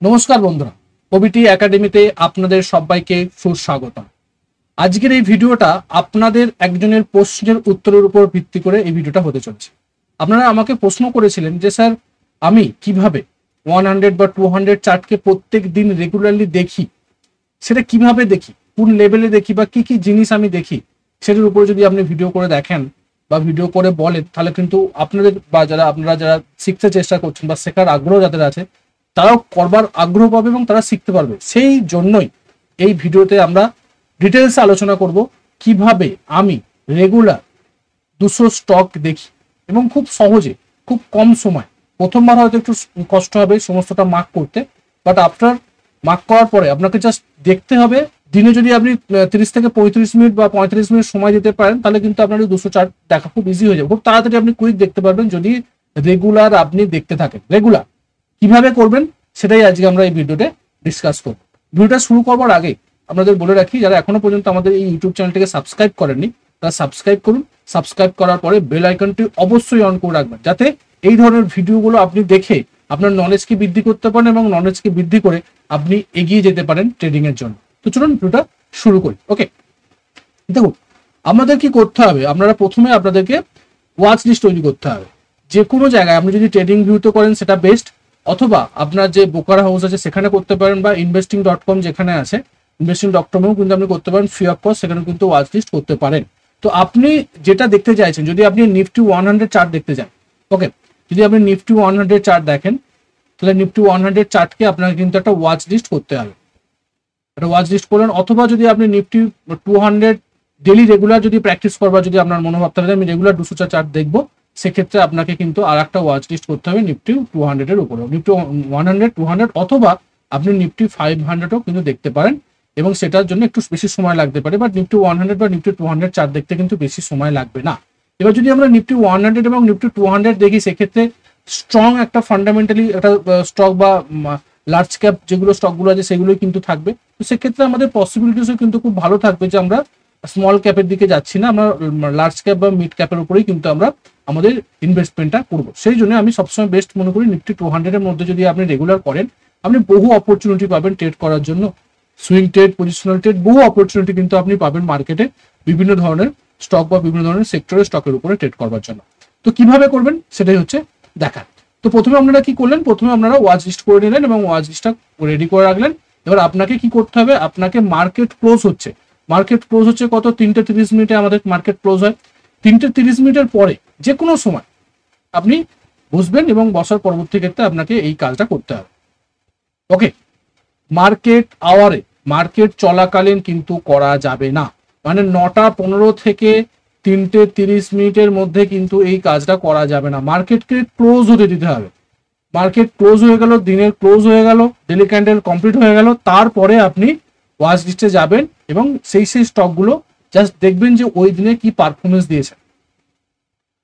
নমস্কার বন্ধুরা, ওবিটি একাডেমিতে আপনাদের সবাইকে সুস্বাগতম। আজকের এই ভিডিওটা আপনাদের একজনের প্রশ্নের উত্তরের উপর ভিত্তি করে এই ভিডিওটা হতে চলেছে। আপনারা আমাকে প্রশ্ন করেছিলেন যে স্যার, আমি কিভাবে 100 বা 200 চার্টকে প্রত্যেক দিন রেগুলারলি দেখি, সেটা কিভাবে দেখি, কোন লেভেলে দেখি বা কি কি জিনিস আমি দেখি, সেটার উপরে যদি আপনি ভিডিও করে দেখেন বা ভিডিও করে বলেন, তাহলে কিন্তু আপনাদের বা আপনারা যারা শিখতে চেষ্টা করছেন বা শেখার আগ্রহ যাদের আছে তারাও করবার আগ্রহ পাবে এবং তারা শিখতে পারবে। সেই জন্যই এই ভিডিওতে আমরা ডিটেলসে আলোচনা করব কিভাবে আমি রেগুলার 200 স্টক দেখি এবং খুব সহজে, খুব কম সময়। প্রথমবার হয়তো একটু কষ্ট হবে সমস্তটা মার্ক করতে, বাট আফটার মার্ক করার পরে আপনাকে জাস্ট দেখতে হবে। দিনে যদি আপনি 30 থেকে 35 মিনিট বা 35 মিনিট সময় দিতে পারেন, তাহলে কিন্তু আপনার 200 চার্ট দেখা খুব ইজি হয়ে যাবে। খুব তাড়াতাড়ি আপনি কুইক দেখতে পারবেন যদি রেগুলার আপনি দেখতে থাকেন। রেগুলার কিভাবে করবেন সেটাই আজকে আমরা এই ভিডিওতে ডিসকাস করব। ভিডিওটা শুরু করবার আগে আপনাদের বলে রাখি, যারা এখনো পর্যন্ত আমাদের এই ইউটিউব চ্যানেলটিকে সাবস্ক্রাইব করেননি তারা সাবস্ক্রাইব করুন। সাবস্ক্রাইব করার পরে বেল আইকনটি অবশ্যই অন করে রাখবেন, যাতে এই ধরনের ভিডিওগুলো আপনি দেখে আপনার নলেজকে বৃদ্ধি করতে পারেন এবং নলেজকে বৃদ্ধি করে আপনি এগিয়ে যেতে পারেন ট্রেডিং এর জন্য। তো চলুন ভিডিওটা শুরু করি। ওকে, দেখুন আমাদের কি করতে হবে। আপনারা প্রথমে আপনাদেরকে ওয়াচ লিস্ট তৈরি করতে হবে। যে কোনো জায়গায় আপনি যদি ট্রেডিং ভিউতে করেন সেটা বেস্ট, অথবা আপনার যে ব্রোকার হাউস আছে সেখানে করতে পারেন, বা investing.com যেখানে আছে investing.com-এও কিন্তু আপনি করতে পারেন ফ্রি অফ কস্ট, সেখানে কিন্তু ওয়াচ লিস্ট করতে পারেন। তো আপনি যেটা দেখতে চাইছেন, যদি আপনি নিফটি 100 চার্ট দেখতে চান, ওকে, যদি আপনি নিফটি 100 চার্ট দেখেন, তাহলে নিফটি 100 চার্টকে আপনাকে কিন্তু একটা ওয়াচ লিস্ট করতে হবে। একটা ওয়াচ লিস্ট করলেন, অথবা যদি আপনি নিফটি 200 ডেলি রেগুলার যদি প্র্যাকটিস করবার যদি আপনার মনোভাব থাকে আমি রেগুলার 200 চার্ট দেখবো, সেক্ষেত্রে আপনাকে কিন্তু আর একটা ওয়াচ লিস্ট করতে হবে নিফটি 200 এর উপরে। নিফটি 100, 200 অথবা আপনি নিফটি 500ও কিন্তু দেখতে পারেন, এবং সেটার জন্য একটু বেশি সময় লাগতে পারে। বাট নিফটি 100 বা নিফটি 200 চার্ট দেখতে কিন্তু বেশি সময় লাগবে না। এবার যদি আমরা নিফটি 100 এবং নিফটি 200 দেখি, সেক্ষেত্রে স্ট্রং একটা ফান্ডামেন্টালি একটা স্টক বা লার্জ ক্যাপ যেগুলো স্টকগুলো আছে সেগুলোই কিন্তু থাকবে। তো সেক্ষেত্রে আমাদের পসিবিলিটিসও কিন্তু খুব ভালো থাকবে যে আমরা স্মল ক্যাপের দিকে যাচ্ছি না, আমরা লার্জ ক্যাপ বা মিড ক্যাপের উপরেই কিন্তু আমরা আমাদের ইনভেস্টমেন্টটা করবো। সেই জন্য আমি সবসময় বেস্ট মনে করি নিফটি 200 এর মধ্যে যদি আপনি রেগুলার করেন, আপনি বহু অপরচুনিটি পাবেন ট্রেড করার জন্য। সুইং ট্রেড, পজিশনাল ট্রেড, বহু অপরচুনিটি কিন্তু আপনি পাবেন মার্কেটে বিভিন্ন ধরনের স্টক বা বিভিন্ন ধরনের সেক্টরের স্টকের উপরে ট্রেড করবার জন্য। তো কিভাবে করবেন সেটাই হচ্ছে দেখা। তো প্রথমে আপনারা কি করলেন, প্রথমে আপনারা ওয়াচ লিস্ট করে নিলেন এবং ওয়াচ লিস্টটা রেডি করে রাখলেন। এবার আপনাকে কি করতে হবে, আপনাকে মার্কেট ক্লোজ হচ্ছে কত, 3:30 মিনিটে আমাদের মার্কেট ক্লোজ হয়। 3:30 মিনিটের পরে যে কোনো সময় আপনি বসবেন এবং বসার পরবর্তী ক্ষেত্রে আপনাকে এই কাজটা করতে হবে। ওকে, মার্কেট আওয়ারে, মার্কেট চলাকালীন কিন্তু করা যাবে না, মানে 9:15 থেকে 3:30 মিনিটের মধ্যে কিন্তু এই কাজটা করা যাবে না। মার্কেটকে ক্লোজ হতে দিতে হবে। মার্কেট ক্লোজ হয়ে গেল, দিনের ক্লোজ হয়ে গেল, ডেলি ক্যান্ডেল কমপ্লিট হয়ে গেল, তারপরে আপনি ওয়াচ লিস্টে যাবেন এবং সেই স্টকগুলো জাস্ট দেখবেন যে ওই দিনে কি পারফরমেন্স দিয়েছে,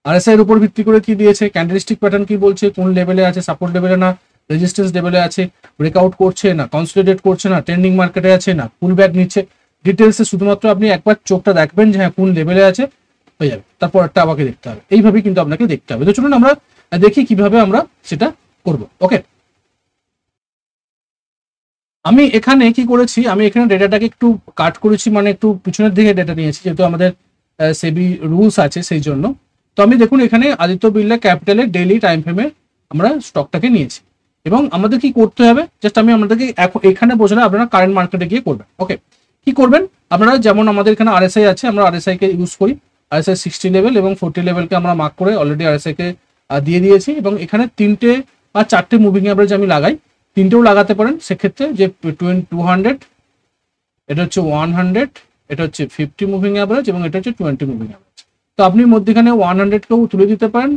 আরএসআই এর উপর ভিত্তি করে কি দিয়েছে, ক্যান্ডেলস্টিক প্যাটার্ন কি বলছে, কোন লেভেলে আছে, সাপোর্ট লেভেলে না রেজিস্ট্যান্স লেভেলে আছে, ব্রেকআউট করছে না, কনসলিডেট করছে না, ট্রেন্ডিং মার্কেটে আছে না, পুল ব্যাক নিচ্ছে। ডিটেলসে শুধুমাত্র আপনি একবার চোখটা দেখবেন যে হ্যাঁ কোন লেভেলে আছে, হয়ে যাবে। তারপর একটা আমাকে দেখতে হবে, এইভাবেই কিন্তু আপনাকে দেখতে হবে। তো চলুন আমরা দেখি কিভাবে আমরা সেটা করব। ওকে, আমি এখানে কি করেছি, আমি এখানে ডেটাটাকে একটু কাট করেছি, মানে একটু পিছনের দিকে ডেটা নিয়েছি, যেহেতু আমাদের সেবি রুলস আছে সেই জন্য। তো আমি দেখুন এখানে আদিত্য বিড়লা ক্যাপিটালের ডেইলি টাইম ফ্রেমে আমরা স্টকটাকে নিয়েছি, এবং আমাদের কি করতে হবে, জাস্ট আমি আপনাদেরকে এখানে বোঝালে আপনারা কারেন্ট মার্কেটে গিয়ে করবেন। ওকে, কি করবেন আপনারা, যেমন আমাদের এখানে আরএসআই আছে, আমরা আরএসআই কে ইউজ করি। আরএসআই 60 লেভেল এবং 40 লেভেলকে আমরা মার্ক করে অলরেডি আরএসআই কে দিয়ে দিয়েছি, এবং এখানে 3টে বা 4টে মুভিং অ্যাভারেজ আমি লাগাই, 3টেও লাগাতে পারেন। সেক্ষেত্রে যে 200, এটা হচ্ছে 100, এটা হচ্ছে 50 মুভিং অ্যাভারেজ, এবং এটা হচ্ছে 20 মুভিং অ্যাভারেজ। তো আপনি মধ্যখানে 100কেও তুলে দিতে পারেন,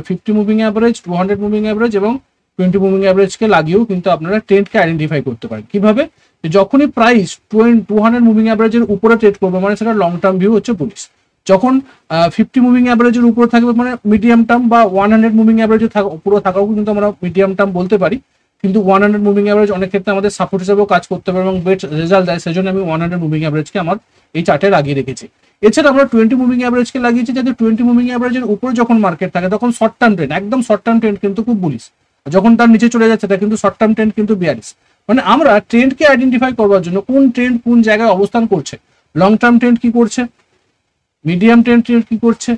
50 মুভিং অ্যাভারেজ, 200 মুভিং অ্যাভারেজ এবং 20 মুভিং অ্যাভারেজকে লাগিয়েও কিন্তু আপনারা ট্রেন্ডকে আইডেন্টিফাই করতে পারেন। কিভাবে, যখনই প্রাইস 200 মুভিং অ্যাভারেজের উপরে ট্রেড করবে মানে সেটা লং টার্ম ভিউ হচ্ছে বুলিশ। যখন 50 মুভিং অ্যাভারেজের উপরে থাকবে মানে মিডিয়াম টার্ম, বা 100 মুভিং অ্যাভারেজে উপরে থাকাও কিন্তু আমরা মিডিয়াম টার্ম বলতে পারি। কিন্তু 100 মুভিং অ্যাভারেজ অনেক ক্ষেত্রে আমাদের সাপোর্ট হিসেবেও কাজ করতে পারে এবং বেস্ট রেজাল্ট দেয়, সেজন্য আমি 100 মুভিং অ্যাভারেজকে আমার এই চার্টে লাগিয়ে রেখেছি। এছাড়া আমরা 20 মুভিং অ্যাভারেজকে লাগিয়েছি, যাতে 20 মুভিং অ্যাভারেজের উপরে যখন মার্কেট থাকে তখন শর্ট টার্ম ট্রেন্ড, একদম শর্ট টার্ম ট্রেন্ড কিন্তু খুব বুলিশ। যখন তার নিচে চলে যাচ্ছে এটা কিন্তু শর্ট টার্ম ট্রেন্ড কিন্তু বিয়ারিশ। মানে আমরা ট্রেন্ডকে আইডেন্টিফাই করবার জন্য কোন ট্রেন্ড কোন জায়গায় অবস্থান করছে, লং টার্ম ট্রেন্ড কি করছে, মিডিয়াম ট্রেন্ড কি করছে,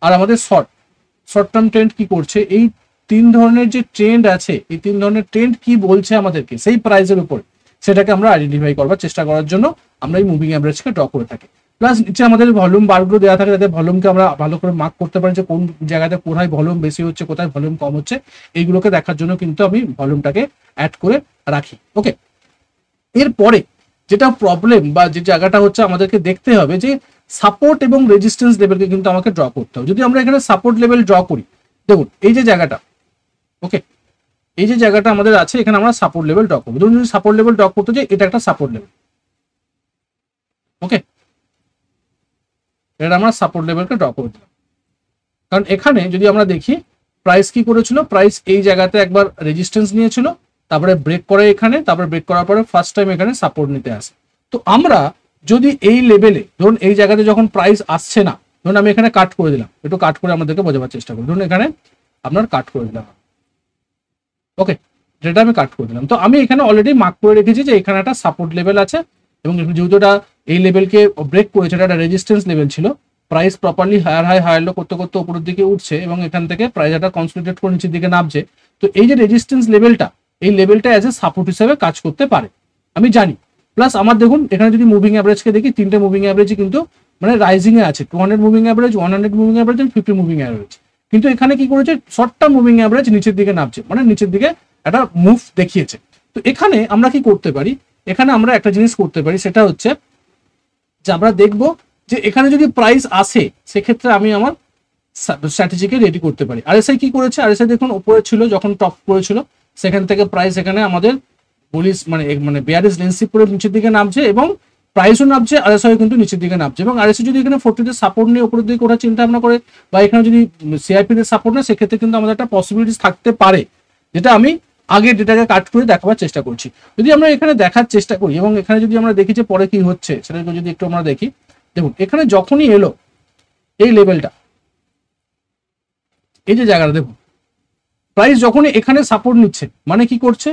আর আমাদের শর্ট টার্ম ট্রেন্ড কি করছে, এই তিন ধরনের যে ট্রেন্ড আছে এই তিন ধরনের ট্রেন্ড কি বলছে আমাদেরকে সেই প্রাইসের উপর, সেটাকে আমরা আইডেন্টিফাই করবার চেষ্টা করার জন্য আমরা এই মুভিং অ্যাভারেজকে ড্র করে থাকি। প্লাস নিচে আমাদের ভলিউম বারগুলো দেওয়া থাকে, যাতে ভলিউমকে আমরা ভালো করে মার্ক করতে পারি যে কোন জায়গাতে কোথায় ভলিউম বেশি হচ্ছে কোথায় ভলিউম কম হচ্ছে, এইগুলোকে দেখার জন্য কিন্তু আমি ভলিউমটাকে অ্যাড করে রাখি। ওকে, এরপরে যেটা প্রবলেম বা যে জায়গাটা হচ্ছে আমাদেরকে দেখতে হবে যে সাপোর্ট এবং রেজিস্ট্যান্স লেভেলকে কিন্তু আমাকে ড্র করতে হবে। যদি আমরা এখানে সাপোর্ট লেভেল ড্র করি, দেখুন এই যে জায়গাটা, ওকে এই যে জায়গাটা আমাদের আছে এখানে আমরা সাপোর্ট লেভেল ড্র করবো। ধরুন যদি সাপোর্ট লেভেল ড্র করতে চাই, এটা একটা সাপোর্ট লেভেল। ওকে, এটা আমরা সাপোর্ট লেভেলকে ড্র করে দিলাম, কারণ এখানে যদি আমরা দেখি প্রাইস কি করেছিল, প্রাইস এই জায়গাতে একবার রেজিস্ট্যান্স নিয়েছিল, তারপরে ব্রেক করে এখানে, তারপরে ব্রেক করার পরে ফার্স্ট টাইম এখানে সাপোর্ট নিতে আসে। তো আমরা যদি এই লেভেলে ধরুন এই জায়গাতে যখন প্রাইস আসছে না, ধরুন আমি এখানে কাট করে দিলাম, একটু কাট করে আমাদেরকে বোঝাবার চেষ্টা করি, ধরুন এখানে আপনার কাট করে দিলাম। ওকে, যেটা আমি কাট করে দিলাম, তো আমি এখানে অলরেডি মার্ক করে রেখেছি যে এখানে একটা সাপোর্ট লেভেল আছে, এবং যেহেতু এটা এই লেভেলকে ব্রেক করেছে, এটা একটা রেজিস্ট্যান্স লেভেল ছিল, প্রাইস প্রপারলি হায়ার লো করতে করতে উপরের দিকে উঠছে এবং এখান থেকে প্রাইস একটা কনসলিডেট করে নিচের দিকে নামছে। তো এই যে রেজিস্ট্যান্স লেভেলটা, এই লেভেলটা অ্যাজ এ সাপোর্ট হিসেবে কাজ করতে পারে, আমি জানি। প্লাস আমার দেখুন এখানে যদি মুভিং অ্যাভারেজকে দেখি, তিনটে মুভিং অ্যাভারেজই কিন্তু মানে রাইজিং এ আছে, 200 moving average, 100 moving average and 50 moving average. কিন্তু এখানে কি করেছে, শর্ট টার্ম মুভিং অ্যাভারেজ নিচের দিকে নামছে, মানে নিচের দিকে একটা মুভ দেখিয়েছে। তো এখানে আমরা কি করতে পারি, এখানে আমরা একটা জিনিস করতে পারি, সেটা হচ্ছে যে আমরা দেখবো যে এখানে যদি প্রাইস আসে, সেক্ষেত্রে আমি আমার স্ট্র্যাটেজিকে রেডি করতে পারি। আরএসআই কি করেছে, আরএসআই দেখুন উপরে ছিল, যখন টপ করেছিল সেখান থেকে প্রাইস এখানে আমাদের বুলিশ মানে বেয়ারিশ লেন্সিপ করে নিচের দিকে নামছে এবং প্রাইসও নামছে, আরএসআই কিন্তু নিচের দিকে নামছে। এবং আরএসআই যদি এখানে 40 সাপোর্ট নিয়ে উপরের দিকে ওঠার চিন্তা ভাবনা করে, বা এখানে যদি সিআইপি তে সাপোর্ট নেয়, সেক্ষেত্রে কিন্তু আমাদের একটা পসিবিলিটিস থাকতে পারে, যেটা আমি আগে ডেটাকে কাট করে দেখাবার চেষ্টা করছি। যদি আমরা এখানে দেখার চেষ্টা করি এবং এখানে যদি আমরা দেখি যে পরে কি হচ্ছে, সেটা যদি একটু আমরা দেখি, দেখুন এখানে যখনই এলো এই লেভেলটা, এই যে জায়গাটা দেখুন, প্রাইস যখনই এখানে সাপোর্ট নিচ্ছে, মানে কি করছে,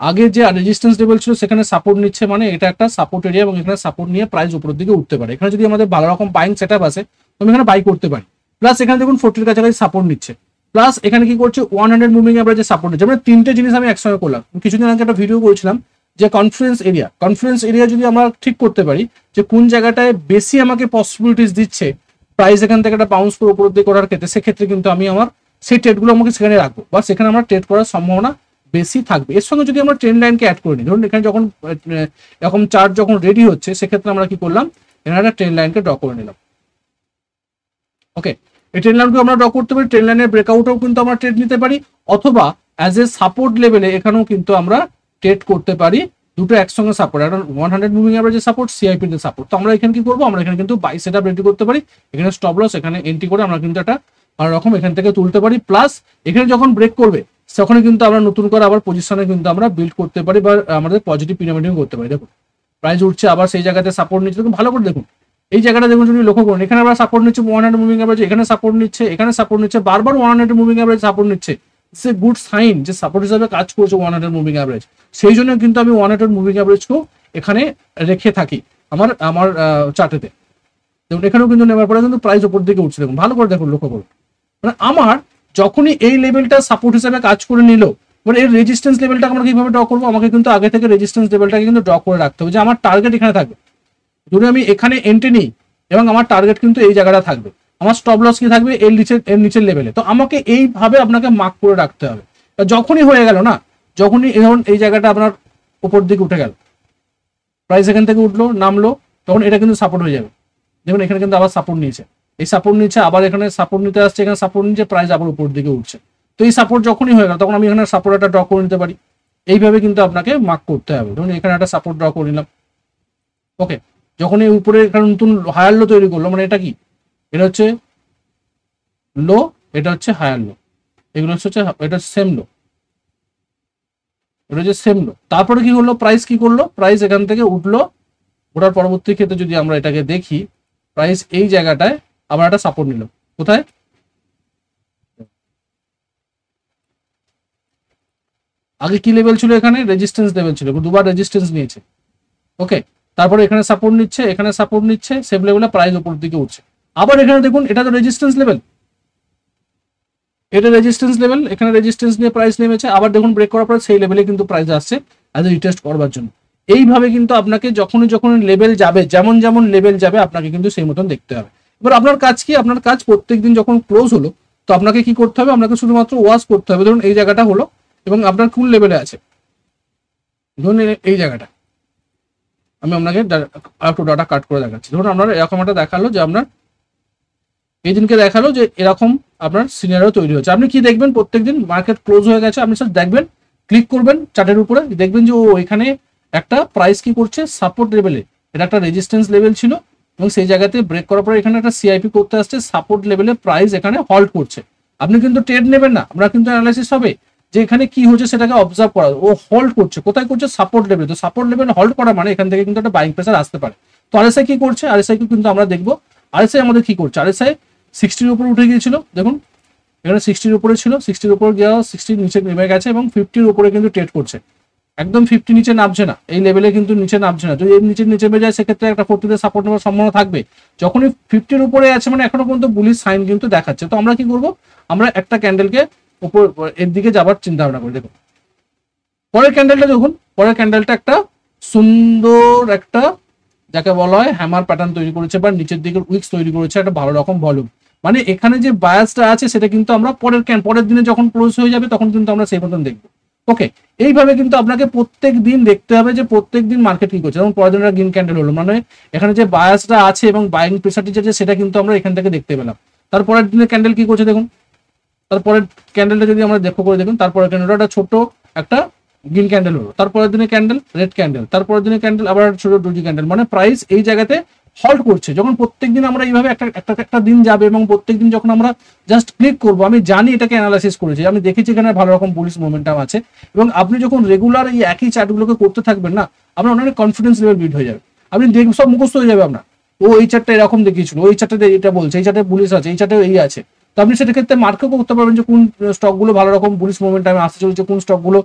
আগে যে রেজিস্ট্যান্স লেভেল ছিল সেখানে সাপোর্ট নিচ্ছে, মানে এটা একটা সাপোর্ট এরিয়া এবং এখানে সাপোর্ট নিয়ে প্রাইস উপরের দিকে উঠতে পারে। এখানে যদি আমাদের ভালো রকম বাইং সেটআপ আছে, আমি এখানে বাই করতে পারি। প্লাস এখানে দেখুন 40 কাছাকাছি সাপোর্ট নিচ্ছে, প্লাস এখানে কি করছে 100 মুভিং অ্যাভারেজে সাপোর্ট নিচ্ছে, মানে তিনটে জিনিস আমি একসঙ্গে করলাম। কিছুদিন আগে একটা ভিডিও করেছিলাম যে কনফারেন্স এরিয়া যদি আমরা ঠিক করতে পারি যে কোন জায়গাটায় বেশি আমাকে পসিবিলিটিস দিচ্ছে প্রাইস এখান থেকে একটা বাউন্স করে উপরের দিকে করার ক্ষেত্রে, সেক্ষেত্রে কিন্তু আমি আমার সেই ট্রেডগুলো আমাকে সেখানে রাখবো, বা সেখানে আমরা ট্রেড করার সম্ভাবনা বেশি থাকবে। এর সঙ্গে যদি আমরা ট্রেন্ড লাইনকে অ্যাড করে নিই, ধরুন এখানে যখন এরকম চার্ট যখন রেডি হচ্ছে, সেক্ষেত্রে আমরা কি করলাম, এখানে একটা ট্রেন্ড লাইনকে ড্র করে নিলাম। ওকে, এই ট্রেন্ড লাইনকে আমরা ড্র করতে পারি, ট্রেন্ড লাইনের ব্রেকআউটও কিন্তু আমরা ট্রেড নিতে পারি, অথবা অ্যাজ এ সাপোর্ট লেভেলে এখানেও কিন্তু আমরা ট্রেড করতে পারি। দুটো একসঙ্গে সাপোর্ট, একটা 100 মুভিং অ্যাভারেজের সাপোর্ট, সিআইপি তে সাপোর্ট। তো আমরা এখানে কি করবো, আমরা এখানে কিন্তু বাই সেটআপ রেডি করতে পারি, এখানে স্টপ লস এখানে এন্ট্রি করে আমরা কিন্তু একটা ভালো রকম এখান থেকে তুলতে পারি। প্লাস এখানে যখন ব্রেক করবে, তখনই কিন্তু আমরা নতুন করে আবার পজিশনে কিন্তু আমরা বিল্ড করতে পারি, বা আমাদের পজিটিভ পিরামিডিং করতে পারি। দেখুন প্রাইস উঠছে, আবার সেই জায়গাতে সাপোর্ট নিচ্ছে, দেখুন ভালো করে দেখুন এই জায়গাটা দেখুন, যদি লক্ষ্য করুন এখানে আবার সাপোর্ট নিচ্ছে 100 মুভিং অ্যাভারেজ, এখানে সাপোর্ট নিচ্ছে, এখানে সাপোর্ট নিচ্ছে, বারবার 100 মুভিং অ্যাভারেজ সাপোর্ট নিচ্ছে। ইটস এ গুড সাইন যে সাপোর্ট হিসাবে কাজ করছে 100 মুভিং অ্যাভারেজ। সেই জন্য কিন্তু আমি 100 মুভিং অ্যাভারেজকেও এখানে রেখে থাকি আমার চার্টেতে। দেখুন এখানেও কিন্তু নেওয়ার পরে কিন্তু প্রাইস উপর দিকে উঠছে, দেখুন ভালো করে দেখুন, লক্ষ্য করুন। মানে আমার যখনই এই লেভেলটা সাপোর্ট হিসেবে কাজ করে নিল, মানে এর রেজিস্ট্যান্স লেভেলটা আমরা কিভাবে ড্র করবো, আমাকে কিন্তু আগে থেকে রেজিস্ট্যান্স লেভেলটাকে কিন্তু ড্র করে রাখতে হবে, যে আমার টার্গেট এখানে থাকবে। যদি আমি এখানে এন্ট্রি নিই এবং আমার টার্গেট কিন্তু এই জায়গাটা থাকবে, আমার স্টপ লস কি থাকবে এর নিচের লেভেলে, তো আমাকে এইভাবে আপনাকে মার্ক করে রাখতে হবে। যখনই হয়ে গেল না, যখনই ধরুন এই জায়গাটা আপনার উপর দিকে উঠে গেল, প্রাইস এখান থেকে উঠলো নামলো, তখন এটা কিন্তু সাপোর্ট হয়ে যাবে। দেখুন এখানে কিন্তু আবার সাপোর্ট নিয়েছে, এই সাপোর্ট নিচ্ছে, আবার এখানে সাপোর্ট নিতে আসছে, এখানে সাপোর্ট নিচ্ছে, প্রাইস আবার উপর দিকে উঠছে। তো এই সাপোর্ট যখনই হয়ে গেল, তখন আমি এখানে সাপোর্ট একটা ড্র করে নিতে পারি। এইভাবে কিন্তু আপনাকে মার্ক করতে হবে। ধরুন এখানে একটা সাপোর্ট ড্র করে নিলাম। ওকে, যখন এই উপরে এখানে নতুন হায়ার লো তৈরি করলো, মানে এটা কি, এটা হচ্ছে লো, এটা হচ্ছে হায়ার লো, এগুলো হচ্ছে এটা সেম লো, এটা হচ্ছে সেম লো। তারপরে কি হলো, প্রাইস কি করলো, প্রাইস এখান থেকে উঠলো, ওঠার পরবর্তী ক্ষেত্রে যদি আমরা এটাকে দেখি, প্রাইস এই জায়গাটায় আবার একটা সাপোর্ট নিল, কোথায়, আগে কি লেভেল ছিল, এখানে রেজিস্ট্যান্স লেভেল ছিল, দুবার রেজিস্ট্যান্স নিয়েছে। ওকে, তারপরে এখানে সাপোর্ট নিচ্ছে, এখানে সাপোর্ট নিচ্ছে, সেম লেভেলে প্রাইস উপরের দিকে উঠছে। আবার এখানে দেখুন, এটা তো রেজিস্ট্যান্স লেভেল, এটা রেজিস্ট্যান্স লেভেল, এখানে রেজিস্ট্যান্স নিয়ে প্রাইস নেমেছে, আবার দেখুন ব্রেক করার পর সেই লেভেলে কিন্তু প্রাইস আসছে অ্যাজ এ রিটেস্ট করবার জন্য। এইভাবে কিন্তু আপনাকে যখনই যখনই লেভেল যাবে, যেমন যেমন লেভেল যাবে আপনাকে কিন্তু সেই মতন দেখতে হবে। এবার আপনার কাজ কি, আপনার কাজ প্রত্যেকদিন যখন ক্লোজ হলো তো আপনাকে কি করতে হবে, আপনাকে শুধুমাত্র ওয়াচ করতে হবে। ধরুন এই জায়গাটা হলো এবং আপনার কোন লেভেলে আছে, ধরুন এই জায়গাটা আমি আপনাকে একটু ডাটা কাট করে দেখাচ্ছি। ধরুন আপনার এরকম একটা দেখালো যে আপনার এই দিনকে দেখালো যে এরকম আপনার সিনারিও তৈরি হচ্ছে। আপনি কি দেখবেন, প্রত্যেকদিন মার্কেট ক্লোজ হয়ে গেছে, আপনি স্যার দেখবেন, ক্লিক করবেন চার্টের উপরে, দেখবেন যে ও এখানে একটা প্রাইস কি করছে, সাপোর্ট লেভেলে, এটা একটা রেজিস্ট্যান্স লেভেল ছিল এবং সেই জায়গাতে ব্রেক করার পরে এখানে একটা সিআইপি করতে আসছে, সাপোর্ট লেভেলে প্রাইস এখানে হল্ট করছে। আপনি কিন্তু ট্রেড নেবেন না, আমরা কিন্তু অ্যানালাইসিস হবে যে এখানে কি হচ্ছে সেটাকে অবজার্ভ করা। ও হোল্ড করছে, কোথায় করছে, সাপোর্ট লেভেল। তো সাপোর্ট লেভেল হোল্ড করা মানে এখান থেকে কিন্তু একটা বাইং প্রেসার আসতে পারে। তো আরএসআই কি করছে, আরএসআই কিন্তু আমরা দেখবো আরএসআই আমাদের কি করছে। আরএসআই 60-র উপরে উঠে গিয়েছিল, দেখুন এখানে 60-র উপরে ছিল, 60-র উপরে গিয়ে 60 নিচে নেমে গেছে এবং 50-র উপরে কিন্তু ট্রেড করছে। একদম 50 নিচে নামছে না, এই লেভেলে কিন্তু নিচে নামছে না। যদি এর নিচে নেমে যায় সেক্ষেত্রে একটা 40-তে সাপোর্ট নেওয়ার সম্ভাবনা থাকবে। যখনই 50-র উপরে আছে মানে এখনো পর্যন্ত বুলিশ সাইন কিন্তু দেখাচ্ছে। তো আমরা কি করব, আমরা একটা ক্যান্ডেলকে উপর এর দিকে যাবার চিন্তা ভাবনা করি। দেখুন পরের ক্যান্ডেলটা, দেখুন পরের ক্যান্ডেলটা একটা সুন্দর একটা যাকে বলা হয় হ্যামার প্যাটার্ন তৈরি করেছে বা নিচের দিকে উইক্স তৈরি করেছে, একটা ভালো রকম ভলিউম। মানে এখানে যে বায়াসটা আছে সেটা কিন্তু আমরা পরের দিনে যখন ক্লোজ হয়ে যাবে তখন কিন্তু আমরা সেই মতন দেখবো। ওকে, এইভাবে কিন্তু আপনাকে প্রত্যেক দিন দেখতে হবে যে প্রত্যেক দিন মার্কেট কি করছে। যেমন পরের দিন গ্রিন ক্যান্ডেল হলো, মানে এখানে যে বায়াসটা আছে এবং বাইং প্রেসারটি যে সেটা কিন্তু আমরা এখান থেকে দেখতে পেলাম। তারপরের দিনের ক্যান্ডেল কি করছে দেখুন, তারপরের ক্যান্ডেলটা যদি আমরা লক্ষ্য করে দেখুন, তারপরের ক্যান্ডেলটা একটা ছোট একটা গ্রিন ক্যান্ডেল হলো, তারপরের দিনে ক্যান্ডেল রেড ক্যান্ডেল, তারপরের দিনে ক্যান্ডেল আবার ছোট ডোজি ক্যান্ডেল। মানে প্রাইস এই জায়গাতে হল্ট করছে। যখন প্রত্যেকদিন আমরা এইভাবে একটা দিন যাবে এবং প্রত্যেকদিন যখন আমরা জাস্ট ক্লিক করবো, আমি জানি এটাকে অ্যানালাইসিস করেছি, আমি দেখেছি এখানে ভালো রকম বুলিশ মোমেন্টাম আছে এবং আপনি যখন রেগুলার এই একই চার্টগুলোকে করতে থাকবেন না, আপনার অনেক কনফিডেন্স লেভেল বিল্ড হয়ে যাবে। আপনি দেখবেন সব মুখস্থ হয়ে যাবে আপনার, ও এই চার্টটা এরকম দেখিয়েছিল, ওই চার্টে এটা বলছে, এই চার্টে বুলিশ আছে, এই চার্টে এই আছে। তো আপনি সেটা ক্ষেত্রে মার্কেও করতে পারবেন যে কোন স্টকগুলো ভালো রকম বুলিশ মোমেন্টামে আসতে চলছে, কোন স্টকগুলো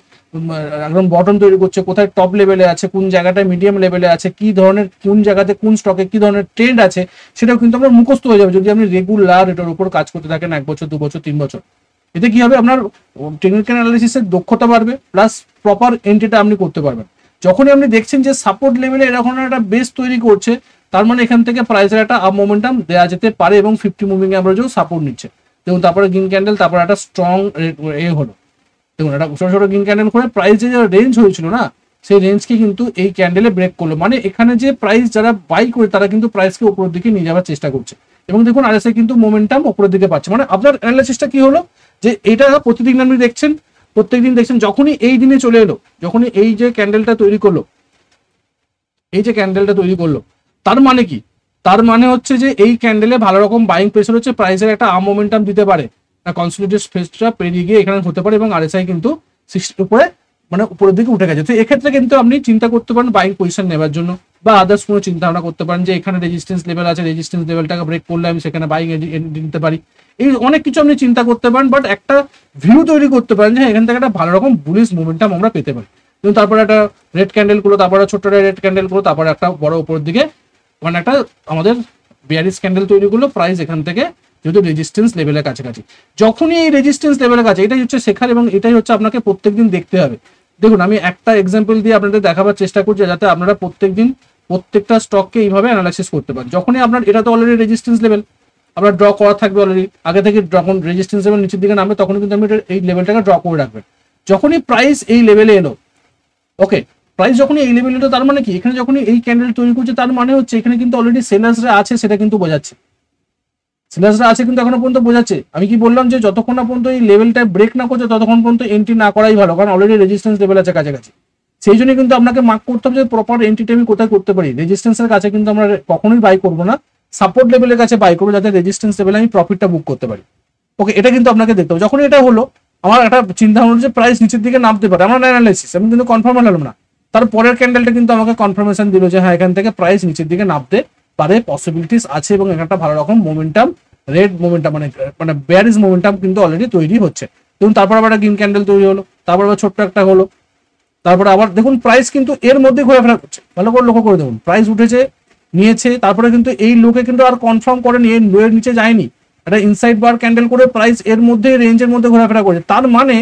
একদম বটম তৈরি করছে, কোথায় টপ লেভেলে আছে, কোন জায়গাটায় মিডিয়াম লেভেলে আছে, কি ধরনের কোন জায়গাতে কোন স্টকে কি ধরনের ট্রেন্ড আছে, সেটাও কিন্তু আপনার মুখস্থ হয়ে যাবে যদি আপনি রেগুলার এটার উপর কাজ করতে থাকেন 1 বছর 2 বছর 3 বছর। এতে কি হবে, আপনার টেকনিক্যাল অ্যানালিসিসের দক্ষতা বাড়বে, প্লাস প্রপার এন্ট্রিটা আপনি করতে পারবেন। যখনই আপনি দেখছেন যে সাপোর্ট লেভেলে এরকম একটা বেস তৈরি করছে, তার মানে এখান থেকে প্রাইসের একটা আপ মোমেন্টাম দেওয়া যেতে পারে এবং 50 মুভিং অ্যাভারেজও সাপোর্ট নিচ্ছে। দেখুন তারপরে গ্রিন ক্যান্ডেল, তারপরে একটা স্ট্রং হলো, দেখুন একটা ছোট ছোট গ্রিন ক্যান্ডেল করে প্রাইস যে রেঞ্জ হয়েছিল না, সেই রেঞ্জকে কিন্তু এই ক্যান্ডেলে ব্রেক করলো। মানে এখানে যে প্রাইস যারা বাই করে তারা কিন্তু প্রাইসকে উপরের দিকে নিয়ে যাওয়ার চেষ্টা করছে এবং দেখুন আরএসআই কিন্তু মোমেন্টাম উপরের দিকে পাচ্ছে। মানে আপনার অ্যানালাইসিসটা কি হলো যে এটা প্রতিদিন আপনি দেখছেন, প্রত্যেকদিন দেখছেন, যখনই এই দিনে চলে এলো, যখনই এই যে ক্যান্ডেলটা তৈরি করলো, এই যে ক্যান্ডেলটা তৈরি করলো, তার মানে কি, তার মানে হচ্ছে যে এই ক্যান্ডেলে ভালো রকম বাইং প্রেসার হচ্ছে, প্রাইসের একটা আপ মোমেন্টাম দিতে পারে, কনসলিডেটেড ফেজটা পেরিয়ে গিয়ে এখানে হতে পারে এবং আরএসআই কিন্তু 60 উপরে মানে উপরের দিকে উঠে গেছে। তো এক্ষেত্রে কিন্তু আপনি চিন্তা করতে পারেন বাইং পজিশন নেওয়ার জন্য বা আদার্স কোনো চিন্তা ভাবনা করতে পারেন যে এখানে রেজিস্ট্যান্স লেভেল আছে, রেজিস্ট্যান্স লেভেলটাকে ব্রেক করলে আমি সেখানে বাইং নিতে পারি। এই অনেক কিছু আপনি চিন্তা করতে পারেন, বাট একটা ভিউ তৈরি করতে পারেন যে এখান থেকে একটা ভালো রকম বুলিশ মোমেন্টাম আমরা পেতে পারি। এবং তারপরে একটা রেড ক্যান্ডেল গুলো, তারপরে ছোট্ট রেড ক্যান্ডেল গুলো, তারপরে একটা বড় উপরের দিকে মানে একটা আমাদের বিয়ারিশ ক্যান্ডেল তৈরি করলো, প্রাইস এখান থেকে যেহেতু রেজিস্ট্যান্স লেভেলের কাছাকাছি। যখনই এই রেজিস্ট্যান্স লেভেলের কাছে, এটাই হচ্ছে শেখার এবং এটাই হচ্ছে আপনাকে প্রত্যেকদিন দেখতে হবে। দেখুন আমি একটা এক্সাম্পল দিয়ে আপনাদের দেখাবার চেষ্টা করছি যাতে আপনারা প্রত্যেকদিন প্রত্যেকটা স্টককে এইভাবে অ্যানালাইসিস করতে পারেন। যখনই আপনার এটা তো অলরেডি রেজিস্ট্যান্স লেভেল আপনার ড্র করা থাকবে অলরেডি আগে থেকে, যখন রেজিস্ট্যান্স লেভেল নিচের দিকে নামবে তখন কিন্তু আপনি এই লেভেলটাকে ড্র করে রাখবেন। যখনই প্রাইস এই লেভেলে এলো, ওকে, প্রাইস যখনই এই লেভেলে এলো তার মানে কি, এখানে যখনই এই ক্যান্ডেল তৈরি করছে তার মানে হচ্ছে এখানে কিন্তু অলরেডি সেলার্সরা আছে, সেটা কিন্তু বোঝাচ্ছে, সেলার্সরা আছে কিন্তু এখনো পর্যন্ত বোঝাচ্ছে। আমি কি বললাম যে যতক্ষণ না পর্যন্ত এই লেভেলটা ব্রেক না করছে ততক্ষণ পর্যন্ত এন্ট্রি না করাই ভালো, কারণ অলরেডি রেজিস্ট্যান্স লেভেল আছে কাছাকাছি। সেই জন্য কিন্তু আপনাকে মার্ক করতে হবে যে প্রপার এন্ট্রিটা আমি কোথায় করতে পারি। রেজিস্ট্যান্সের কাছে কিন্তু আমরা কখনোই বাই করবো না, সাপোর্ট লেভেলের কাছে বাই করবো যাতে রেজিস্ট্যান্স লেভেলে আমি প্রফিটটা বুক করতে পারি। ওকে, এটা কিন্তু আপনাকে দেখতে হবে। যখন এটা হলো আমার একটা চিন্তা ভাবনা যে প্রাইস নিচের দিকে নামতে পারে, আমার অ্যানালাইসিস আমি কিন্তু কনফার্ম হলাম না, তার পরের ক্যান্ডেলটা কিন্তু আমাকে কনফার্মেশন দিল যে হ্যাঁ এখান থেকে প্রাইস নিচের দিকে নামতে পারে, পসিবিলিটিস আছে এবং একটা ভালো রকম মোমেন্টাম রেড মোমেন্টাম মানে বেয়ারিশ মোমেন্টাম কিন্তু অলরেডি তৈরি হচ্ছে। এবং তারপর আবার একটা গ্রিন ক্যান্ডেল তৈরি হলো, তারপরে আবার ছোট্ট একটা হলো, তারপরে আবার দেখুন প্রাইস কিন্তু এর মধ্যে ঘোরাফেরা করছে, ভালো করে লক্ষ্য করে দেখুন প্রাইস উঠেছে নিয়েছে, তারপরে কিন্তু এই লোকে কিন্তু আর কনফার্ম করেনি, এর লোয়ের নিচে যায়নি, একটা ইনসাইড বার ক্যান্ডেল করে প্রাইস এর মধ্যে রেঞ্জের মধ্যে ঘোরাফেরা করছে। তার মানে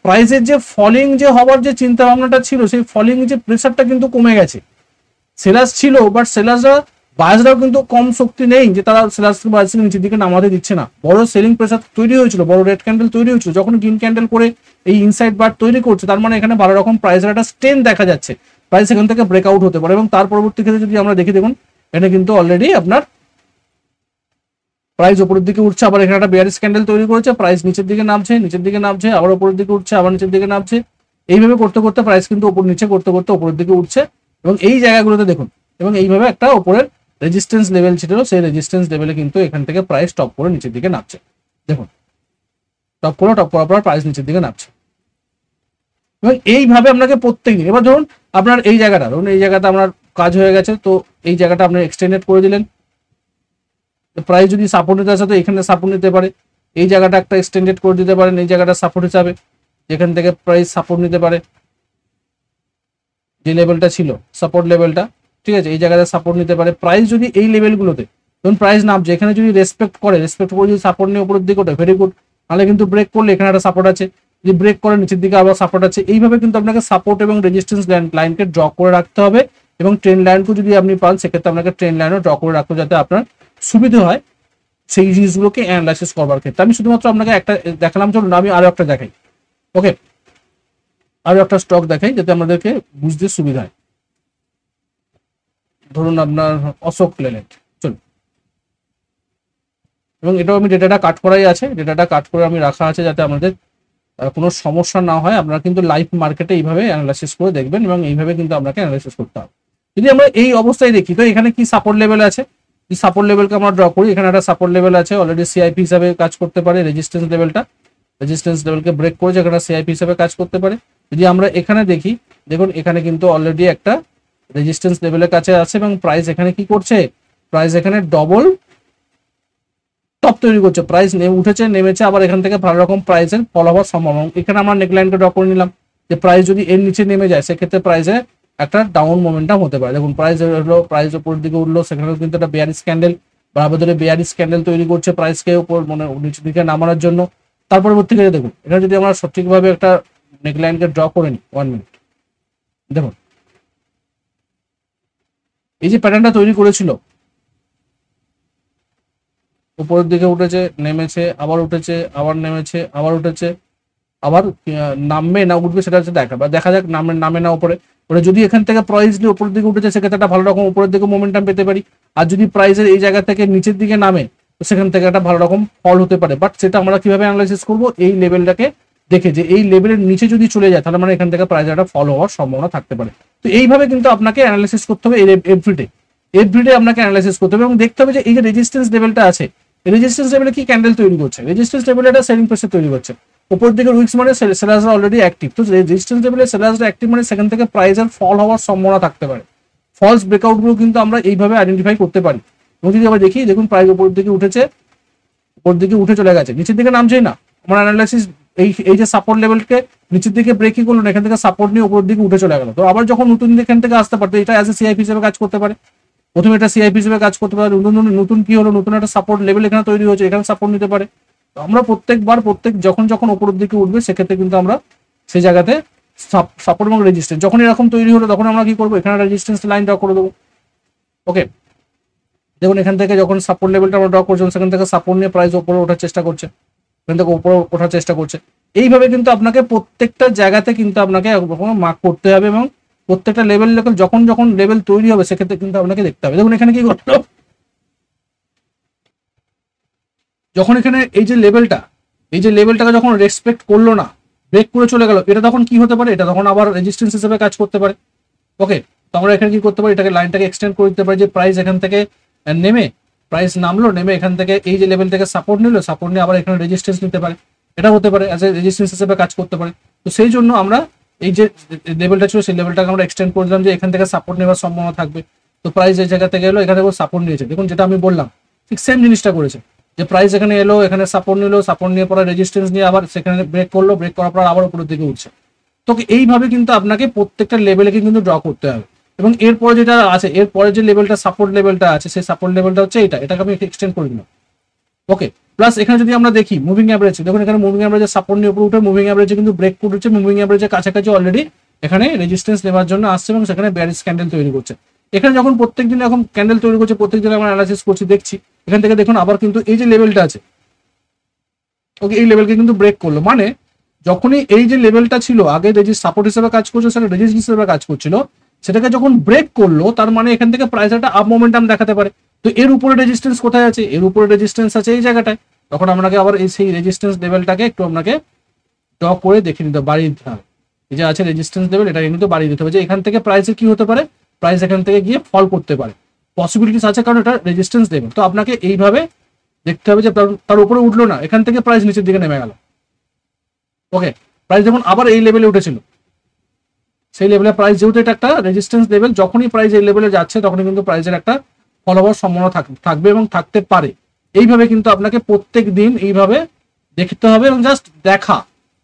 প্রাইসের যে ফলিং যে হওয়ার যে চিন্তা ভাবনাটা ছিল, সেই ফলিং যে প্রেসারটা কিন্তু কমে গেছে। সেলার্স ছিল, বাট সেলার্সরা বায়ার্সরাও কিন্তু কম শক্তি নেই যে তারা সেলার্স বায়ার্সকে নিচের দিকে নামাতে দিচ্ছে না। বড় সেলিং প্রেসার তৈরি হয়েছিল, বড় রেড ক্যান্ডেল তৈরি হয়েছিল, যখন গ্রিন ক্যান্ডেল করে এই ইনসাইড বার তৈরি করছে, তার মানে এখানে ভালো রকম প্রাইসের একটা স্ট্রেন দেখা যাচ্ছে, প্রাইস এখান থেকে ব্রেকআউট হতে পারে। এবং তার পরবর্তী ক্ষেত্রে যদি আমরা দেখি, দেখুন এটা কিন্তু অলরেডি আপনার প্রাইস উপরের দিকে উঠছে, আবার এখানে একটা বেয়ারিশ ক্যান্ডেল তৈরি করেছে, প্রাইস নিচের দিকে নামছে, নিচের দিকে নামছে, আবার উপরের দিকে উঠছে, আবার নিচের দিকে নামছে, এইভাবে করতে করতে প্রাইস কিন্তু উপর নিচে করতে করতে উপরের দিকে উঠছে। এবং এই জায়গাগুলোতে দেখুন, এবং এইভাবে একটা উপরের রেজিস্ট্যান্স লেভেল ছিল, সেই রেজিস্ট্যান্স লেভেলে কিন্তু এখান থেকে প্রাইস টপ করে নিচের দিকে নামছে। দেখুন টপ করার পর প্রাইস নিচের দিকে নামছে। এবং এইভাবে আপনাকে প্রত্যেকদিন, এবার ধরুন আপনার এই জায়গাটা, ধরুন এই জায়গাটা আপনার কাজ হয়ে গেছে, তো এই জায়গাটা আপনি এক্সটেন্ডেড করে দিলেন, প্রাইস যদি সাপোর্ট নিতে আসে তো এখানে সাপোর্ট নিতে পারে, এই জায়গাটা একটা এক্সটেন্ডেড করে দিতে পারেন, এই জায়গাটা সাপোর্ট হিসাবে যেখান থেকে প্রাইস সাপোর্ট নিতে পারে, যে লেভেলটা ছিল সাপোর্ট লেভেলটা, ঠিক আছে, এই জায়গাটা সাপোর্ট নিতে পারে। প্রাইস যদি এই লেভেলগুলোতে ধরুন প্রাইস নামছে, এখানে যদি রেসপেক্ট করে যদি সাপোর্ট নিয়ে উপরের দিকে ওঠে, ভেরি গুড, নাহলে কিন্তু ব্রেক করলে এখানে একটা সাপোর্ট আছে, যদি ব্রেক করে নিচের দিকে আবার সাপোর্ট আছে। এইভাবে কিন্তু আপনাকে সাপোর্ট এবং রেজিস্ট্যান্স লাইনকে ড্র করে রাখতে হবে, এবং ট্রেন্ড লাইনকে যদি আপনি পান সেক্ষেত্রে আপনাকে ট্রেন্ড লাইনও ড্র করে রাখতে, যাতে আপনার সুবিধা হয় সেই জিনিসগুলোকে অ্যানালাইসিস করবার ক্ষেত্রে। আমি শুধুমাত্র আপনাকে একটা দেখালাম, চলুন আমি আরো একটা দেখাই। ওকে, আরো একটা স্টক দেখাই যাতে আমাদেরকে বুঝতে সুবিধা হয়। ধরুন আপনার অশোক লেল্যান্ড, চলুন, এবং এটাও আমি ডেটাটা কাট করাই আছে, ডেটাটা কাট করে আমি রাখা আছে যাতে আমাদের কোনো সমস্যা না হয়। আপনারা কিন্তু লাইভ মার্কেটে এইভাবে অ্যানালাইসিস করে দেখবেন, এবং এইভাবে কিন্তু আপনাকে অ্যানালাইসিস করতে হবে। যদি আমরা এই অবস্থায় দেখি, তো এখানে কি সাপোর্ট লেভেল আছে, এই সাপোর্ট লেভেলকে আমরা ড্র করি, এখানে একটা সাপোর্ট লেভেল আছে, অলরেডি সিআইপি হিসাবে কাজ করতে পারে, রেজিস্ট্যান্স লেভেলকে ব্রেক করেছে, এখানে সিআইপি হিসাবে কাজ করতে পারে। যদি আমরা এখানে দেখি, দেখুন এখানে কিন্তু অলরেডি একটা রেজিস্ট্যান্স লেভেলের কাছে আছে, এবং প্রাইস এখানে কি করছে, প্রাইস এখানে ডবল টপ তৈরি করছে, প্রাইস উঠেছে নেমেছে, আবার এখান থেকে ভালো রকম প্রাইসের ফল হওয়ার সম্ভাবনা। এখানে আমরা নেকলাইনকে ড্র করে নিলাম যে প্রাইস যদি এর নিচে নেমে যায় সেক্ষেত্রে প্রাইসে একটা ডাউন মোমেন্টাম হতে পারে। দেখুন প্রাইস হলো, প্রাইস উপরের দিকে উঠলো, সেখানেও কিন্তু একটা বেয়ারিশ ক্যান্ডেল বরাবর ধরে বেয়ারিশ ক্যান্ডেল তৈরি করছে প্রাইসকে উপর মানে নিচের দিকে নামানোর জন্য। তার পরবর্তী ক্ষেত্রে দেখুন, এটা যদি আমরা সঠিকভাবে একটা নেকলাইনকে ড্র করে নিই, 1 মিনিট, দেখুন এই যে প্যাটার্নটা তৈরি করেছিল, উপরের দিকে উঠেছে, নেমেছে, আবার উঠেছে, আবার নেমেছে, আবার উঠেছে, আবার নামবে না উঠবে সেটা হচ্ছে দেখা যাক নামে না উপরে। ওটা যদি এখান থেকে প্রাইস নিয়ে উপরের দিকে উঠেছে সেক্ষেত্রে একটা ভালো রকম উপরের দিকে মোমেন্টাম পেতে পারি, আর যদি প্রাইসের এই জায়গা থেকে নিচের দিকে নামে তো সেখান থেকে একটা ভালো রকম ফল হতে পারে। বাট সেটা আমরা কিভাবে অ্যানালাইসিস করবো, এই লেভেলটাকে দেখে যে এই লেভেলের নিচে যদি চলে যায় তাহলে মানে এখান থেকে প্রাইসের একটা ফল হওয়ার সম্ভাবনা থাকতে পারে। তো এইভাবে কিন্তু আপনাকে অ্যানালাইসিস করতে হবে এভরিডে আপনাকে অ্যানালাইসিস করতে হবে, এবং দেখতে হবে যে এই যে রেজিস্ট্যান্স লেভেলটা আছে, রেজিস্ট্যান্স লেভেলে কি ক্যান্ডেল তৈরি করছে, রেজিস্ট্যান্স লেভেলে একটা সেলিং প্রেসার তৈরি করছে, উপর দিকে উইক্স মানে সেলার্সরা অলরেডি অ্যাক্টিভ, তো রেজিস্ট্যান্স লেভেলে সেলার্সরা অ্যাক্টিভ মানে সেখান থেকে প্রাইসের ফল হওয়ার সম্ভাবনা থাকতে পারে। ফলস ব্রেকআউট গুলো কিন্তু আমরা এইভাবে আইডেন্টিফাই করতে পারি। এবং যদি আমরা দেখি, দেখুন প্রাইস উপর দিকে উঠেছে, উপর দিকে উঠে চলে গেছে, নিচের দিকে নামছেই না, আমার অ্যানালাইসিস এই যে সাপোর্ট লেভেলকে নিচের দিকে ব্রেকই করলো না, এখান থেকে সাপোর্ট নিয়ে উপর দিকে উঠে চলে গেল, তো আবার যখন নতুন এখান থেকে আসতে পারতো, এটা অ্যাজ এ সিআইপি হিসেবে কাজ করতে পারে, প্রথমে এটা সিআইপি হিসেবে কাজ করতে পারে, নতুন কি হলো, নতুন একটা সাপোর্ট লেভেল এখানে তৈরি হয়েছে, এখানে সাপোর্ট নিতে পারে। তো আমরা যখন উপরের দিকে উঠবে সেক্ষেত্রে কিন্তু আমরা সেই জায়গাতে সাপোর্ট এবং রেজিস্ট্যান্স যখন এরকম তৈরি হলো তখন আমরা কি করবো, এখানে রেজিস্ট্যান্স লাইন ড্র করে দেবো। ওকে, দেখুন এখান থেকে যখন সাপোর্ট লেভেলটা আমরা ড্র করছি সেখান থেকে সাপোর্ট নিয়ে প্রাইস উপরে ওঠার চেষ্টা করছে, এখান থেকে উপরে ওঠার চেষ্টা করছে। এইভাবে কিন্তু আপনাকে প্রত্যেকটা জায়গাতে কিন্তু আপনাকে মার্ক করতে হবে, এবং প্রত্যেকটা লেভেল যখন লেভেল তৈরি হবে সেক্ষেত্রে কিন্তু আপনাকে দেখতে হবে। দেখুন এখানে কি করলো, যখন এখানে এই যে লেভেলটাকে যখন রেসপেক্ট করলো না, ব্রেক করে চলে গেল, এটা তখন কি হতে পারে, এটা তখন আবার রেজিস্ট্যান্স হিসেবে কাজ করতে পারে। ওকে, তো আমরা এখানে কি করতে পারি, এটাকে লাইনটাকে এক্সটেন্ড করে দিতে পারি, যে প্রাইস এখান থেকে নেমে প্রাইস নামলো, নেমে এখান থেকে এই যে লেভেল থেকে সাপোর্ট নিলো, সাপোর্ট নিয়ে আবার এখানে রেজিস্ট্যান্স নিতে পারে, এটা হতে পারে অ্যাজ এ রেজিস্ট্যান্স হিসেবে কাজ করতে পারে। তো সেই জন্য আমরা এই যে লেভেলটা ছিল সেই লেভেলটাকে আমরা এক্সটেন্ড করে দিলাম যে এখান থেকে সাপোর্ট নেওয়ার সম্ভাবনা থাকবে। তো প্রাইস এই জায়গা থেকে এলো, এখানে সাপোর্ট নিয়েছে, দেখুন যেটা আমি বললাম ঠিক সেম জিনিসটা করেছে, যে প্রাইস এখানে এলো, এখানে সাপোর্ট নিলো, সাপোর্ট নিয়ে পরে রেজিস্ট্যান্স নিয়ে আবার সেখানে ব্রেক করলো, ব্রেক করার পর আবার উপরের দিকে উঠছে। তো এইভাবে কিন্তু আপনাকে প্রত্যেকটা লেভেলকে কিন্তু ড্র করতে হবে। এবং এরপরে যেটা আছে, এরপরে যে লেভেলটা সাপোর্ট লেভেলটা আছে, সেই সাপোর্ট লেভেলটা হচ্ছে এটাকে আমি এক্সটেন্ড করে দিলাম। ওকে, প্লাস এখানে যদি আমরা দেখি মুভিং অ্যাভারেজ, দেখুন এখানে মুভিং অ্যাভারেজের সাপোর্ট নিয়ে উপরে উঠে মুভিং অ্যাভারেজে কিন্তু ব্রেক করছে, মুভিং অ্যাভারেজের কাছাকাছি অলরেডি এখানে রেজিস্ট্যান্স নেওয়ার জন্য আসছে এবং সেখানে বেয়ারিশ ক্যান্ডেল তৈরি করছে। এখানে যখন প্রত্যেকদিন এখন ক্যান্ডেল তৈরি করছে, প্রত্যেকদিন আমরা অ্যানালাইসিস করছি, দেখছি এখান থেকে দেখুন আবার কিন্তু এই যে লেভেলটা আছে, ওকে, এই লেভেলকে কিন্তু ব্রেক করলো। মানে যখনই এই যে লেভেলটা ছিল আগে সাপোর্ট হিসেবে কাজ করছে, সেটা রেজিস্ট হিসেবে কাজ করছিল, সেটাকে যখন ব্রেক করলো তার মানে এখান থেকে প্রাইস একটা আপ মোমেন্টাম দেখাতে পারে। তো এর উপরে রেজিস্ট্যান্স কোথায় আছে? এর উপরে রেজিস্ট্যান্স আছে এই জায়গাটায়। তখন আপনাকে আবার এই সেই রেজিস্ট্যান্স লেভেলটাকে একটু আপনাকে ড্র করে দেখে নিতে, বাড়িয়ে দিতে হবে। এই যে আছে রেজিস্ট্যান্স লেভেল, এটা কিন্তু বাড়িয়ে দিতে হবে যে এখান থেকে প্রাইসে কি হতে পারে, প্রাইস এখান থেকে গিয়ে ফল করতে পারে, পসিবিলিটিস আছে, কারণ এটা রেজিস্ট্যান্স লেভেল। তো আপনাকে এইভাবে দেখতে হবে যে তার উপরে উঠলো না, এখান থেকে প্রাইস নিচের দিকে নেমে গেল। ওকে, প্রাইস যেমন আবার এই লেভেলে উঠেছিল, সেই লেভেলে প্রাইস যেহেতু এটা একটা রেজিস্ট্যান্স লেভেল, যখনই প্রাইস এই লেভেলে যাচ্ছে তখনই কিন্তু প্রাইসের একটা ফল হওয়ার সম্ভাবনা থাকবে এবং থাকতে পারে। এইভাবে কিন্তু আপনাকে প্রত্যেক দিন এইভাবে দেখতে হবে এবং জাস্ট দেখা।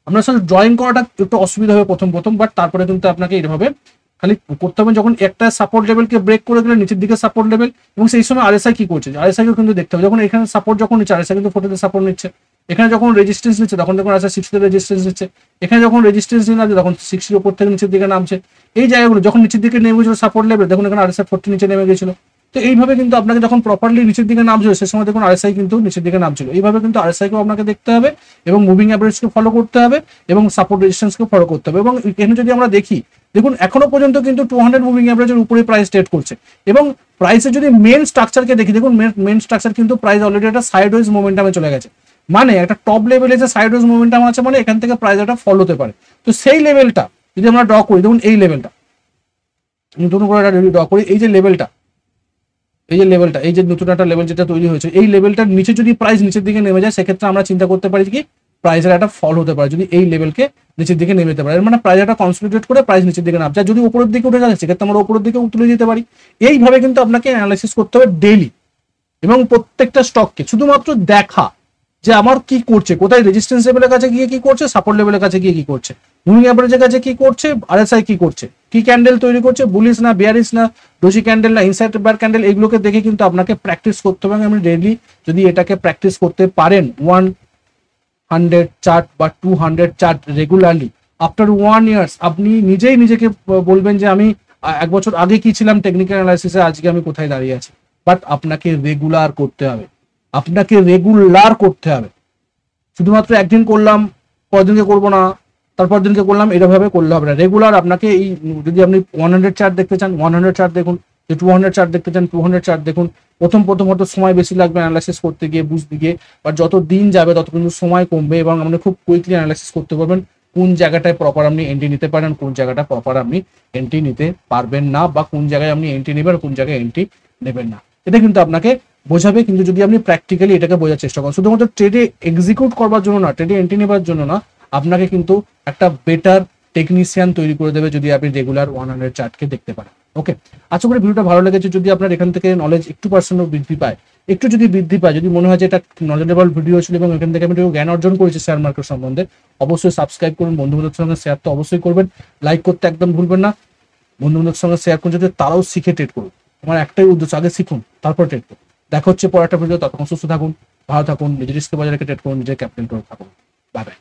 আপনার সাথে ড্রয়িং করাটা একটু অসুবিধা হবে প্রথম, বাট তারপরে কিন্তু আপনাকে এইভাবে খালি করতে হবে। যখন একটা সাপোর্ট লেভেলকে ব্রেক করে গেলে নিচের দিকে সাপোর্ট লেভেল, এবং সেই সময় আরএসআই কি করছে, আরএসআই কিন্তু দেখতে হবে। যখন এখানে সাপোর্ট যখন নিচ্ছে, আরএসআই কিন্তু 40 সাপোর্ট নিচ্ছে। এখানে যখন রেজিস্ট্যান্স নিচ্ছে তখন দেখুন আরএসআই 60 রেজিস্ট্যান্স নিচ্ছে। এখানে যখন রেজিস্ট্যান্স নিয়ে নামছে তখন 60 উপর থেকে নিচের দিকে নামছে। এই জায়গাগুলো যখন নিচের দিকে নেমে গেছিল সাপোর্ট লেভেল, দেখুন এখানে আরএসআই 40 নিচে নেমে গেছিল। তো এইভাবে কিন্তু আপনাকে যখন প্রপারলি নিচের দিকে নামছিল, সে সময় দেখুন আরএসআই কিন্তু নিচের দিকে নামছিল। এইভাবে কিন্তু আরএসআইকেও আপনাকে দেখতে হবে এবং মুভিং অ্যাভারেজকে ফলো করতে হবে এবং সাপোর্ট রেজিস্ট্যান্সকে ফলো করতে হবে। এবং এখানে যদি আমরা দেখি, দেখুন এখনো পর্যন্ত কিন্তু 200 মুভিং অ্যাভারেজের উপরে প্রাইস ট্রেড করছে। এবং প্রাইসে যদি মেন স্ট্রাকচারকে দেখি, দেখুন মেন স্ট্রাকচার কিন্তু প্রাইস অলরেডি একটা সাইডওয়েজ মোমেন্টামে চলে গেছে। মানে একটা টপ লেভেলে যে সাইডওয়েজ মোমেন্টাম আছে, মানে এখান থেকে প্রাইস একটা ফল হতে পারে। তো সেই লেভেলটা যদি আমরা ড্র করি, দেখুন এই লেভেলটা নতুন করে একটা ড্র করি, এই যে লেভেলটা, এই যে নতুন একটা লেভেল যেটা তৈরি হয়েছে, এই লেভেলটার নিচে যদি প্রাইস নিচের দিকে নেমে যায়, সেক্ষেত্রে আমরা চিন্তা করতে পারি কি প্রাইসের একটা ফল হতে পারে যদি এই লেভেলকে নিচের দিকে নেমে যেতে পারে। মানে প্রাইস একটা কনসলিডেট করে প্রাইস নিচের দিকে নামছে। যদি উপরের দিকে উঠে যায়, সেক্ষেত্রে আমরা উপরের দিকে তুলে যেতে পারি। এইভাবে কিন্তু আপনাকে অ্যানালাইসিস করতে হবে ডেইলি এবং প্রত্যেকটা স্টককে শুধুমাত্র দেখা যে আমার কি করছে, কোথায় রেজিস্ট্যান্স লেভেলের কাছে গিয়ে কি করছে, সাপোর্ট লেভেলের কাছে গিয়ে কি করছে, মুভিং অ্যাভারেজের কাছে কি করছে, আরএসআই কি করছে, কি ক্যান্ডেল তৈরি করছে, বুলিশ না বেয়ারিশ না ডোজি ক্যান্ডেল না ইনসাইড বার ক্যান্ডেল, এগুলোকে দেখে কিন্তু আপনাকে প্র্যাকটিস করতে হবে। আমি ডেইলি যদি এটাকে প্র্যাকটিস করতে পারেন 100 চার্ট বা 200 চার্ট রেগুলারলি, আফটার 1 ইয়ার্স আপনি নিজেই নিজেকে বলবেন যে আমি 1 বছর আগে কি ছিলাম টেকনিক্যাল অ্যানালাইসিসে, আজকে আমি কোথায় দাঁড়িয়ে আছি। বাট আপনাকে রেগুলার করতে হবে, আপনাকে রেগুলার করতে হবে। শুধুমাত্র একদিন করলাম, পরের দিনকে করবো না, তারপর দিনকে করলাম, এভাবে করলে হবে না। রেগুলার আপনাকে এই, যদি আপনি 100 চার্ট দেখতে চান 100 চার্ট দেখুন, যে 200 চার্ট দেখতে চান 200 চার্ট দেখুন। প্রথম হয়তো সময় বেশি লাগবে অ্যানালাইসিস করতে গিয়ে, বুঝতে গিয়ে, বাট যত দিন যাবে তত কিন্তু সময় কমবে এবং আপনি খুব কুইকলি অ্যানালাইসিস করতে পারবেন কোন জায়গাটায় প্রপার আপনি এন্ট্রি নিতে পারেন, কোন জায়গাটা প্রপার আপনি এন্ট্রি নিতে পারবেন না, বা কোন জায়গায় আপনি এন্ট্রি নেবেন, কোন জায়গায় এন্ট্রি নেবেন না। এটা কিন্তু আপনাকে বোঝাবে। কিন্তু যদি আপনি প্র্যাকটিক্যালি এটাকে বোঝার চেষ্টা করেন, শুধুমাত্র ট্রেডে এক্সিকিউট করবার জন্য না, ট্রেডে এন্ট্রি নেবার জন্য না, আপনাকে কিন্তু একটা বেটার টেকনিশিয়ান তৈরি করে দেবে যদি আপনি রেগুলার 100 চার্টকে দেখতে পারেন। ওকে, আশা করি ভিডিওটা ভালো লেগেছে। যদি আপনার এখান থেকে নলেজ একটু পার্সেন্টও বৃদ্ধি পায়, যদি মনে হয় যে এটা নলেজেবল ভিডিও ছিল এবং এখান থেকে আমি একটু জ্ঞান অর্জন করেছি শেয়ার মার্কেট সম্বন্ধে, অবশ্যই সাবস্ক্রাইব করুন, বন্ধুবান্ধবের সঙ্গে শেয়ার তো অবশ্যই করবেন, লাইক করতে একদম ভুলবেন না। বন্ধুবান্ধবের সঙ্গে শেয়ার করুন যাতে তারাও শিখে ট্রেড করুন। আমার একটাই উদ্দেশ্য, আগে শিখুন তারপর ট্রেড করুন। দেখা হচ্ছে পরে একটা ভিডিও, ততক্ষণ সুস্থ থাকুন, ভালো থাকুন, নিজের রিস্কে বাজারে ট্রেড করুন, নিজের ক্যাপিটাল করে থাকুন। Bye bye.